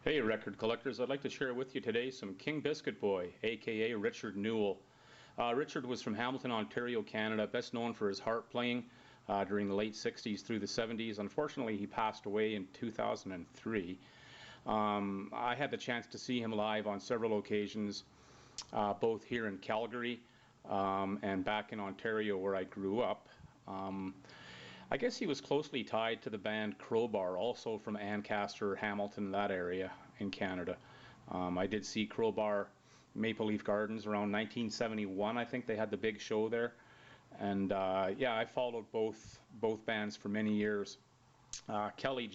Hey record collectors, I'd like to share with you today some King Biscuit Boy, aka Richard Newell. Richard was from Hamilton, Ontario, Canada, best known for his harp playing during the late 60s through the 70s. Unfortunately, he passed away in 2003. I had the chance to see him live on several occasions, both here in Calgary and back in Ontario where I grew up. I guess he was closely tied to the band Crowbar, also from Ancaster, Hamilton, that area in Canada. I did see Crowbar Maple Leaf Gardens around 1971. I think they had the big show there, and yeah, I followed both bands for many years. Kelly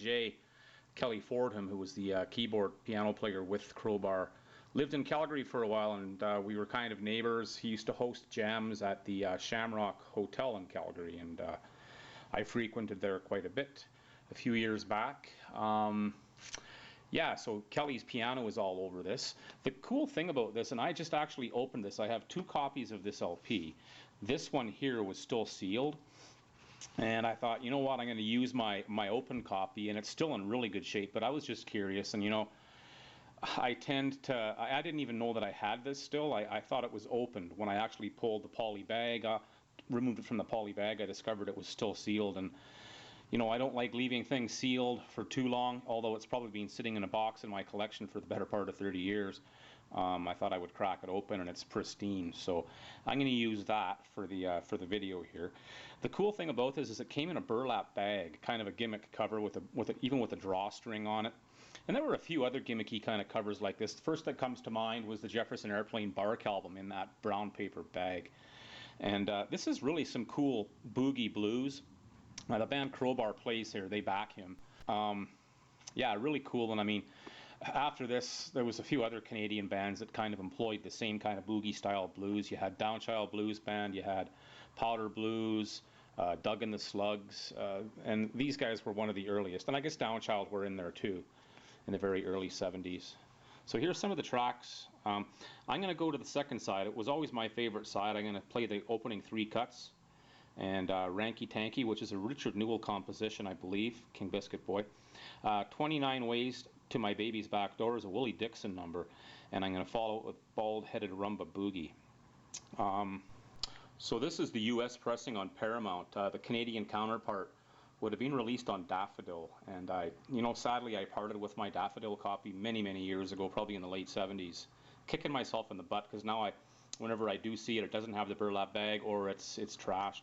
Fordham, who was the keyboard piano player with Crowbar, lived in Calgary for a while, and we were kind of neighbors. He used to host jams at the Shamrock Hotel in Calgary, and I frequented there quite a bit a few years back. Yeah, so Kelly's piano is all over this. The cool thing about this, and I just actually opened this, I have two copies of this LP. This one here was still sealed, and I thought, you know what, I'm going to use my open copy, and it's still in really good shape, but I was just curious, and you know, I didn't even know that I had this still. I thought it was opened. When I actually pulled the poly bag, removed it from the poly bag, I discovered it was still sealed. And you know, I don't like leaving things sealed for too long, although it's probably been sitting in a box in my collection for the better part of 30 years. I thought I would crack it open, and it's pristine, so I'm going to use that for the video here. The cool thing about this is it came in a burlap bag, kind of a gimmick cover even with a drawstring on it. And there were a few other gimmicky kind of covers like this. The first that comes to mind was the Jefferson Airplane Bark album in that brown paper bag. And this is really some cool boogie blues. The band Crowbar plays here, they back him. Yeah, really cool. And I mean, after this, there was a few other Canadian bands that kind of employed the same kind of boogie style blues. You had Downchild Blues Band, you had Powder Blues, Doug and the Slugs, and these guys were one of the earliest. And I guess Downchild were in there too, in the very early 70s. So here's some of the tracks. I'm going to go to the second side. It was always my favorite side. I'm going to play the opening three cuts. And Ranky Tanky, which is a Richard Newell composition, I believe, King Biscuit Boy. 29 Ways to My Baby's Back Door is a Willie Dixon number. And I'm going to follow it with Bald-Headed Rumba Boogie. So this is the US pressing on Paramount. The Canadian counterpart would have been released on Daffodil, and sadly I parted with my Daffodil copy many years ago, probably in the late 70s, kicking myself in the butt because now whenever I do see it, it doesn't have the burlap bag or it's trashed.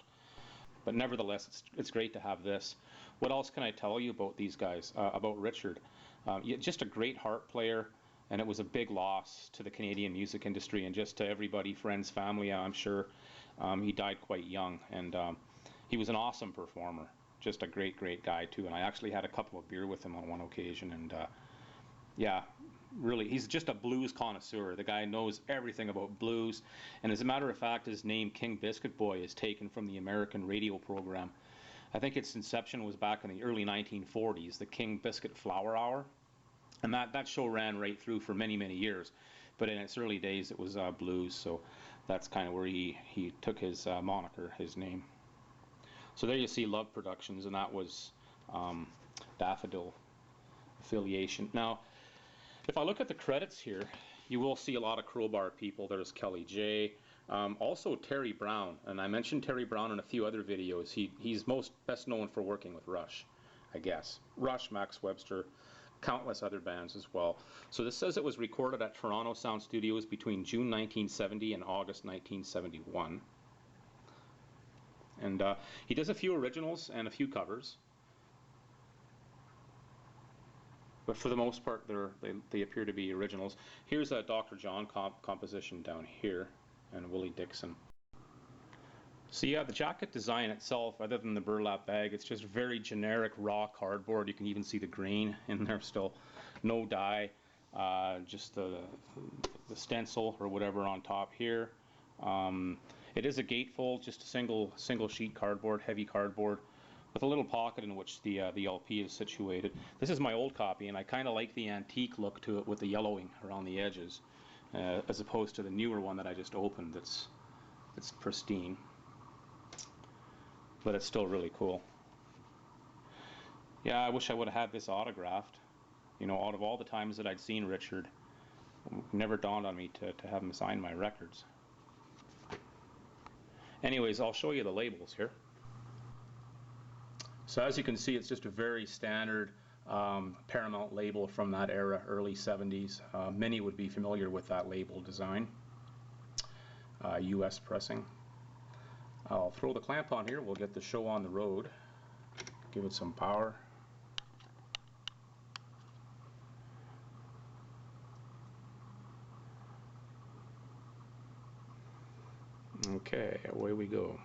But nevertheless, it's great to have this. What else can I tell you about these guys? About Richard? Just a great harp player, and it was a big loss to the Canadian music industry and just to everybody, friends, family, I'm sure. He died quite young, and he was an awesome performer. Just a great guy too, and I actually had a couple of beer with him on one occasion, and yeah, really, he's just a blues connoisseur. The guy knows everything about blues, and as a matter of fact, his name King Biscuit Boy is taken from the American radio program. I think its inception was back in the early 1940s, the King Biscuit Flower Hour, and that show ran right through for many years, but in its early days it was blues, so that's kind of where he took his moniker, his name. So there you see Love Productions, and that was Daffodil affiliation. Now, if I look at the credits here, you will see a lot of Crowbar people. There's Kelly J, also Terry Brown, and I mentioned Terry Brown in a few other videos. He's best known for working with Rush, I guess. Rush, Max Webster, countless other bands as well. So this says it was recorded at Toronto Sound Studios between June 1970 and August 1971. And he does a few originals and a few covers, but for the most part they appear to be originals. Here's a Dr. John composition down here, and Willie Dixon. So yeah, the jacket design itself, other than the burlap bag, it's just very generic raw cardboard. You can even see the grain in there still. No dye, just the stencil or whatever on top here. It is a gatefold, just a single sheet cardboard, heavy cardboard, with a little pocket in which the LP is situated. This is my old copy, and I kind of like the antique look to it with the yellowing around the edges, as opposed to the newer one that I just opened. That's pristine, but it's still really cool. Yeah, I wish I would have had this autographed. You know, out of all the times that I'd seen Richard, it never dawned on me to have him sign my records. Anyways, I'll show you the labels here. So as you can see, it's just a very standard Paramount label from that era, early 70s. Many would be familiar with that label design. US pressing. I'll throw the clamp on here. We'll get the show on the road. Give it some power. Okay, away we go.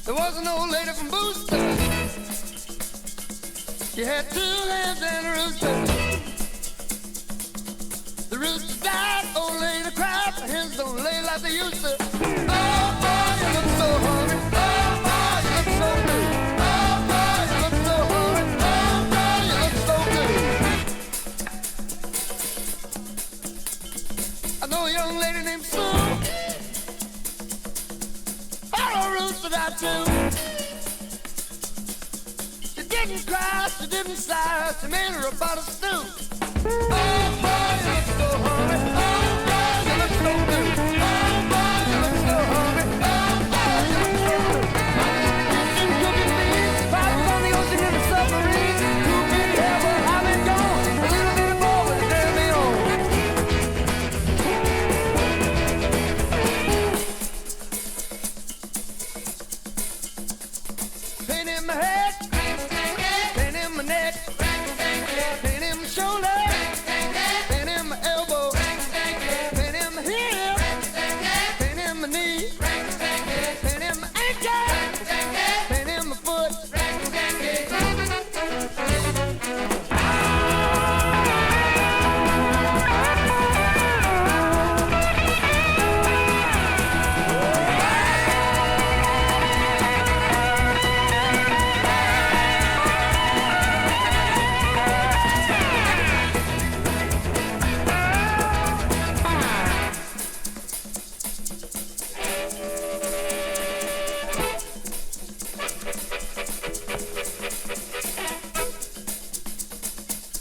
There was an old lady from Booster. She had 2 hands and a rooster. The rooster died, old lady cried. The hens don't lay like they used to. Oh boy, you look so hungry. Oh boy, you look so good. Oh boy, you look so hungry. Oh boy, you look so good. I know a young lady named Sue. Rooster died too. She didn't cry, she didn't sigh. She made her a pot of stew. Oh boy, you look so hungry. Oh boy, you look so good. Oh boy, you look so hungry. Oh boy, you look so good. Kitchen cooking beans, pipes on the ocean in a submarine. Who can tell where I've been gone? A little bit of boy with a damn me on. Pain in my head, pain in my neck, pain in my shoulder, pain in my elbow, pain in my hip, pain in my knee, pain in my ankle, pain in my foot.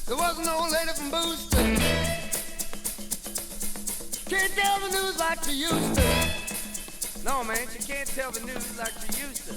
There was an old lady from Booster. Can't tell the news like she used to. No, man, she can't tell the news like she used to.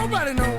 Nobody knows.